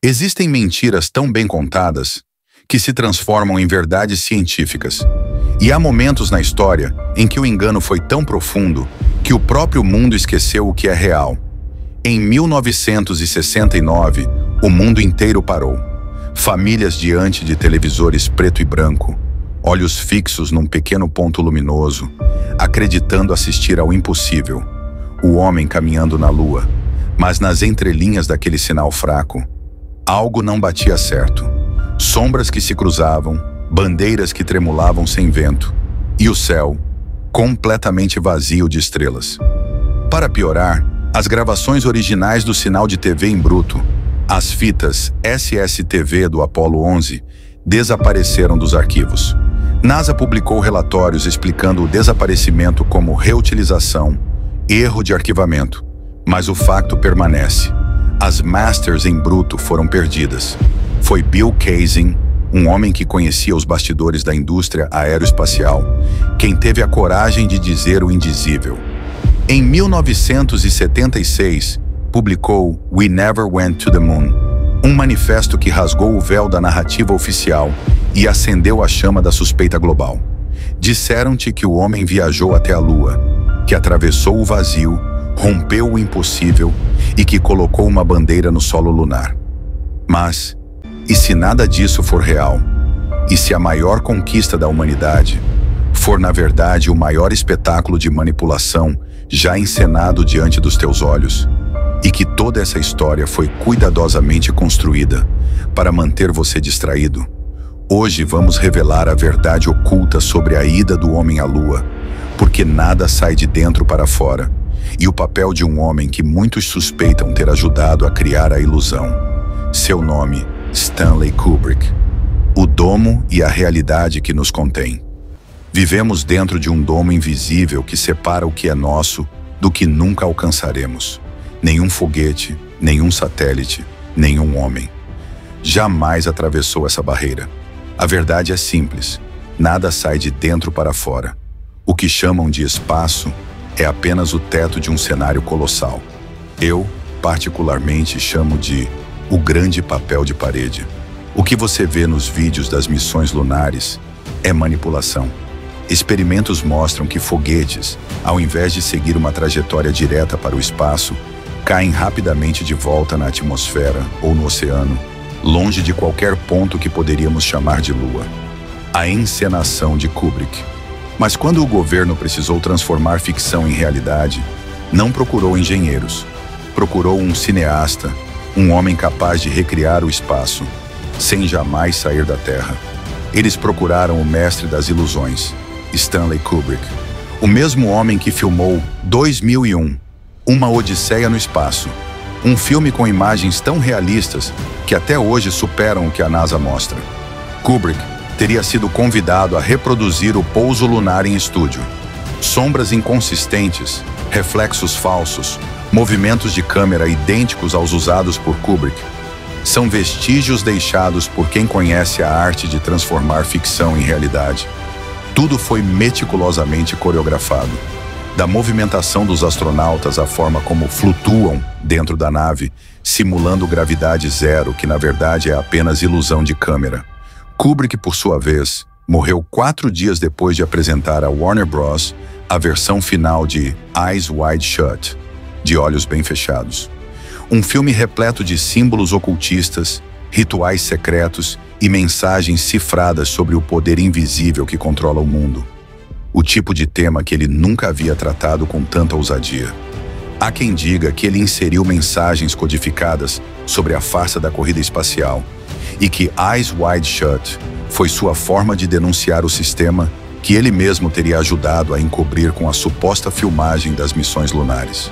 Existem mentiras tão bem contadas que se transformam em verdades científicas. E há momentos na história em que o engano foi tão profundo que o próprio mundo esqueceu o que é real. Em 1969, o mundo inteiro parou. Famílias diante de televisores preto e branco, olhos fixos num pequeno ponto luminoso, acreditando assistir ao impossível. O homem caminhando na lua, mas nas entrelinhas daquele sinal fraco, algo não batia certo. Sombras que se cruzavam, bandeiras que tremulavam sem vento, e o céu, completamente vazio de estrelas. Para piorar, as gravações originais do sinal de TV em bruto, as fitas SSTV do Apollo 11, desapareceram dos arquivos. NASA publicou relatórios explicando o desaparecimento como reutilização, erro de arquivamento, mas o facto permanece. As masters em bruto foram perdidas. Foi Bill Kaysing, um homem que conhecia os bastidores da indústria aeroespacial, quem teve a coragem de dizer o indizível. Em 1976, publicou We Never Went to the Moon, um manifesto que rasgou o véu da narrativa oficial e acendeu a chama da suspeita global. Disseram-te que o homem viajou até a Lua, que atravessou o vazio, rompeu o impossível e que colocou uma bandeira no solo lunar. Mas, e se nada disso for real? E se a maior conquista da humanidade for, na verdade, o maior espetáculo de manipulação já encenado diante dos teus olhos? E que toda essa história foi cuidadosamente construída para manter você distraído? Hoje vamos revelar a verdade oculta sobre a ida do homem à Lua, porque nada sai de dentro para fora, e o papel de um homem que muitos suspeitam ter ajudado a criar a ilusão. Seu nome, Stanley Kubrick. O domo e a realidade que nos contém. Vivemos dentro de um domo invisível que separa o que é nosso do que nunca alcançaremos. Nenhum foguete, nenhum satélite, nenhum homem jamais atravessou essa barreira. A verdade é simples: nada sai de dentro para fora. O que chamam de espaço é apenas o teto de um cenário colossal. Eu, particularmente, chamo de o grande papel de parede. O que você vê nos vídeos das missões lunares é manipulação. Experimentos mostram que foguetes, ao invés de seguir uma trajetória direta para o espaço, caem rapidamente de volta na atmosfera ou no oceano, longe de qualquer ponto que poderíamos chamar de Lua. A encenação de Kubrick. Mas quando o governo precisou transformar ficção em realidade, não procurou engenheiros. Procurou um cineasta, um homem capaz de recriar o espaço, sem jamais sair da Terra. Eles procuraram o mestre das ilusões, Stanley Kubrick, o mesmo homem que filmou 2001, Uma Odisseia no Espaço, um filme com imagens tão realistas que até hoje superam o que a NASA mostra. Kubrick teria sido convidado a reproduzir o pouso lunar em estúdio. Sombras inconsistentes, reflexos falsos, movimentos de câmera idênticos aos usados por Kubrick, são vestígios deixados por quem conhece a arte de transformar ficção em realidade. Tudo foi meticulosamente coreografado. Da movimentação dos astronautas à forma como flutuam dentro da nave, simulando gravidade zero, que na verdade é apenas ilusão de câmera. Kubrick, por sua vez, morreu 4 dias depois de apresentar a Warner Bros. A versão final de Eyes Wide Shut, de olhos bem fechados. Um filme repleto de símbolos ocultistas, rituais secretos e mensagens cifradas sobre o poder invisível que controla o mundo. O tipo de tema que ele nunca havia tratado com tanta ousadia. Há quem diga que ele inseriu mensagens codificadas sobre a farsa da corrida espacial e que Eyes Wide Shut foi sua forma de denunciar o sistema que ele mesmo teria ajudado a encobrir com a suposta filmagem das missões lunares.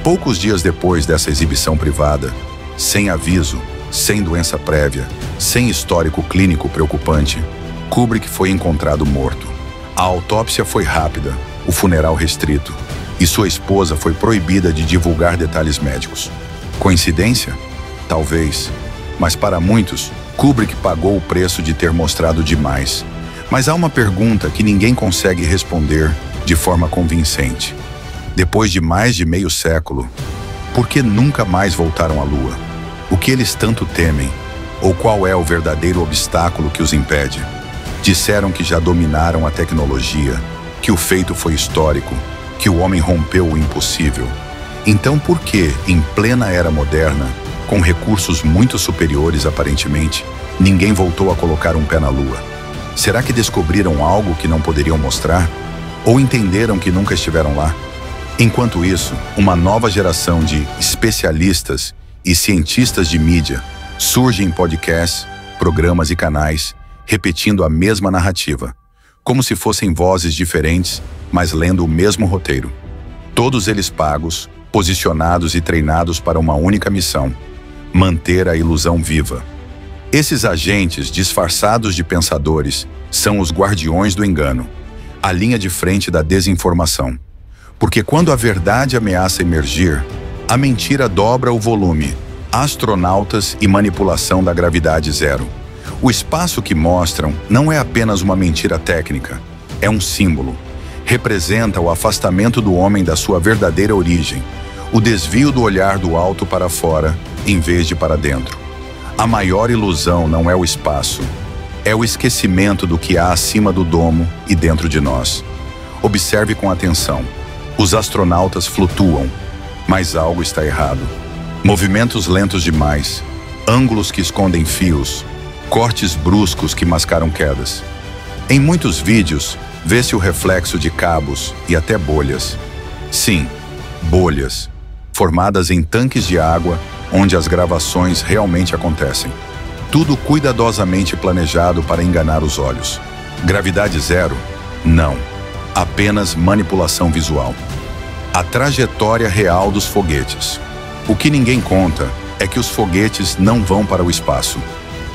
Poucos dias depois dessa exibição privada, sem aviso, sem doença prévia, sem histórico clínico preocupante, Kubrick foi encontrado morto. A autópsia foi rápida, o funeral restrito, e sua esposa foi proibida de divulgar detalhes médicos. Coincidência? Talvez. Mas para muitos, Kubrick pagou o preço de ter mostrado demais. Mas há uma pergunta que ninguém consegue responder de forma convincente. Depois de mais de meio século, por que nunca mais voltaram à Lua? O que eles tanto temem? Ou qual é o verdadeiro obstáculo que os impede? Disseram que já dominaram a tecnologia, que o feito foi histórico, que o homem rompeu o impossível. Então por que, em plena era moderna, com recursos muito superiores aparentemente, ninguém voltou a colocar um pé na Lua? Será que descobriram algo que não poderiam mostrar? Ou entenderam que nunca estiveram lá? Enquanto isso, uma nova geração de especialistas e cientistas de mídia surge em podcasts, programas e canais, repetindo a mesma narrativa, como se fossem vozes diferentes, mas lendo o mesmo roteiro. Todos eles pagos, posicionados e treinados para uma única missão: manter a ilusão viva. Esses agentes disfarçados de pensadores são os guardiões do engano, a linha de frente da desinformação. Porque quando a verdade ameaça emergir, a mentira dobra o volume, astronautas e manipulação da gravidade zero. O espaço que mostram não é apenas uma mentira técnica, é um símbolo. Representa o afastamento do homem da sua verdadeira origem, o desvio do olhar do alto para fora, em vez de para dentro. A maior ilusão não é o espaço, é o esquecimento do que há acima do domo e dentro de nós. Observe com atenção. Os astronautas flutuam, mas algo está errado. Movimentos lentos demais, ângulos que escondem fios, cortes bruscos que mascaram quedas. Em muitos vídeos, vê-se o reflexo de cabos e até bolhas. Sim, bolhas, formadas em tanques de água onde as gravações realmente acontecem. Tudo cuidadosamente planejado para enganar os olhos. Gravidade zero? Não. Apenas manipulação visual. A trajetória real dos foguetes. O que ninguém conta é que os foguetes não vão para o espaço.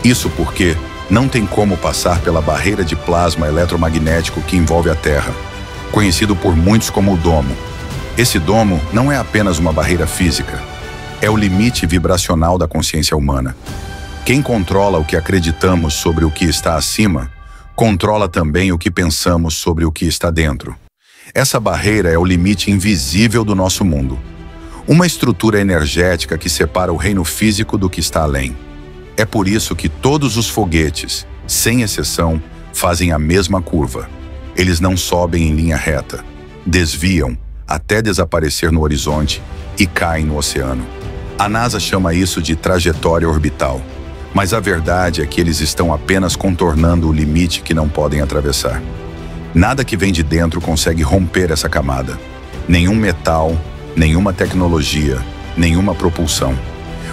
Isso porque não tem como passar pela barreira de plasma eletromagnético que envolve a Terra, conhecido por muitos como o domo. Esse domo não é apenas uma barreira física, é o limite vibracional da consciência humana. Quem controla o que acreditamos sobre o que está acima, controla também o que pensamos sobre o que está dentro. Essa barreira é o limite invisível do nosso mundo. Uma estrutura energética que separa o reino físico do que está além. É por isso que todos os foguetes, sem exceção, fazem a mesma curva. Eles não sobem em linha reta, desviam até desaparecer no horizonte e caem no oceano. A NASA chama isso de trajetória orbital, mas a verdade é que eles estão apenas contornando o limite que não podem atravessar. Nada que vem de dentro consegue romper essa camada. Nenhum metal, nenhuma tecnologia, nenhuma propulsão.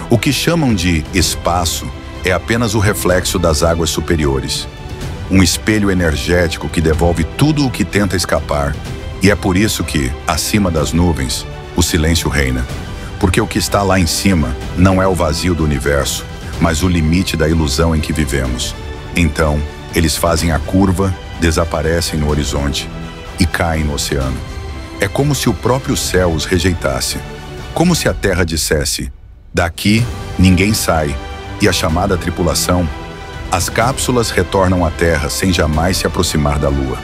O que chamam de espaço é apenas o reflexo das águas superiores. Um espelho energético que devolve tudo o que tenta escapar, e é por isso que, acima das nuvens, o silêncio reina. Porque o que está lá em cima não é o vazio do universo, mas o limite da ilusão em que vivemos. Então, eles fazem a curva, desaparecem no horizonte e caem no oceano. É como se o próprio céu os rejeitasse. Como se a Terra dissesse: daqui ninguém sai, e a chamada tripulação, as cápsulas retornam à Terra sem jamais se aproximar da Lua.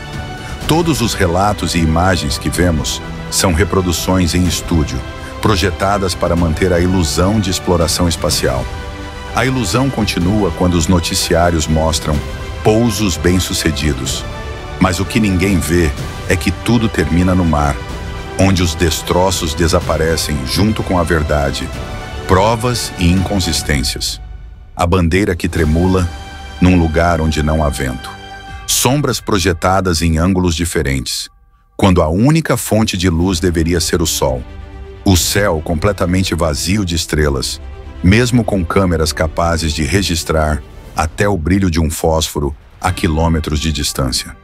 Todos os relatos e imagens que vemos são reproduções em estúdio, projetadas para manter a ilusão de exploração espacial. A ilusão continua quando os noticiários mostram pousos bem-sucedidos. Mas o que ninguém vê é que tudo termina no mar, onde os destroços desaparecem junto com a verdade, provas e inconsistências. A bandeira que tremula num lugar onde não há vento. Sombras projetadas em ângulos diferentes, quando a única fonte de luz deveria ser o sol. O céu completamente vazio de estrelas, mesmo com câmeras capazes de registrar até o brilho de um fósforo a quilômetros de distância.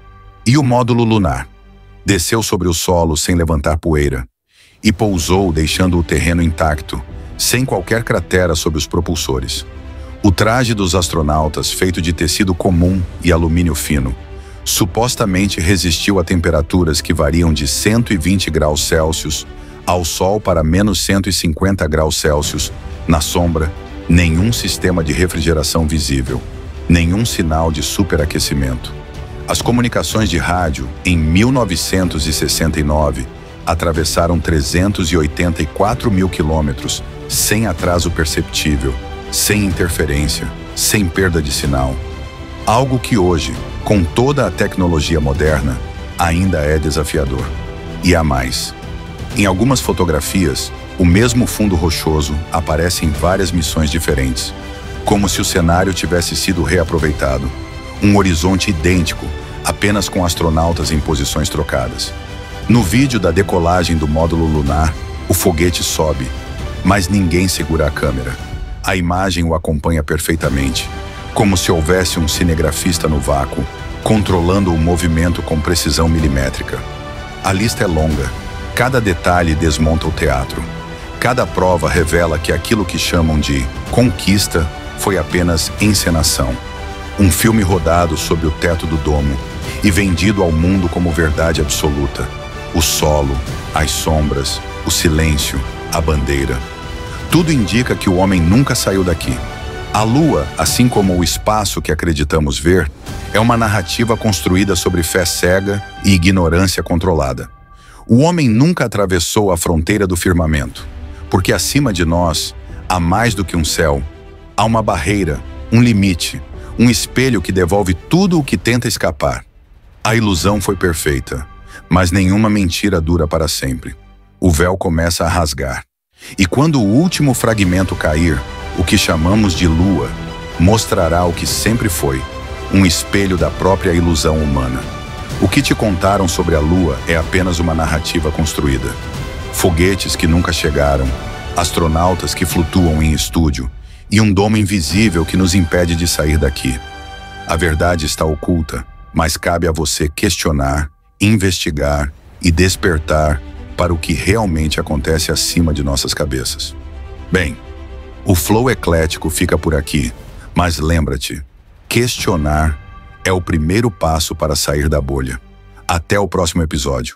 E o módulo lunar? Desceu sobre o solo sem levantar poeira e pousou deixando o terreno intacto, sem qualquer cratera sob os propulsores. O traje dos astronautas, feito de tecido comum e alumínio fino, supostamente resistiu a temperaturas que variam de 120 graus Celsius ao sol para menos 150 graus Celsius, na sombra, nenhum sistema de refrigeração visível, nenhum sinal de superaquecimento. As comunicações de rádio, em 1969, atravessaram 384 mil quilômetros, sem atraso perceptível, sem interferência, sem perda de sinal. Algo que hoje, com toda a tecnologia moderna, ainda é desafiador. E há mais. Em algumas fotografias, o mesmo fundo rochoso aparece em várias missões diferentes, como se o cenário tivesse sido reaproveitado. Um horizonte idêntico, apenas com astronautas em posições trocadas. No vídeo da decolagem do módulo lunar, o foguete sobe, mas ninguém segura a câmera. A imagem o acompanha perfeitamente, como se houvesse um cinegrafista no vácuo, controlando o movimento com precisão milimétrica. A lista é longa. Cada detalhe desmonta o teatro. Cada prova revela que aquilo que chamam de conquista foi apenas encenação. Um filme rodado sob o teto do domo e vendido ao mundo como verdade absoluta. O solo, as sombras, o silêncio, a bandeira. Tudo indica que o homem nunca saiu daqui. A Lua, assim como o espaço que acreditamos ver, é uma narrativa construída sobre fé cega e ignorância controlada. O homem nunca atravessou a fronteira do firmamento, porque acima de nós há mais do que um céu. Há uma barreira, um limite, um espelho que devolve tudo o que tenta escapar. A ilusão foi perfeita, mas nenhuma mentira dura para sempre. O véu começa a rasgar. E quando o último fragmento cair, o que chamamos de Lua mostrará o que sempre foi, um espelho da própria ilusão humana. O que te contaram sobre a Lua é apenas uma narrativa construída. Foguetes que nunca chegaram, astronautas que flutuam em estúdio e um domo invisível que nos impede de sair daqui. A verdade está oculta, mas cabe a você questionar, investigar e despertar para o que realmente acontece acima de nossas cabeças. Bem, o flow eclético fica por aqui, mas lembra-te, questionar é o primeiro passo para sair da bolha. Até o próximo episódio.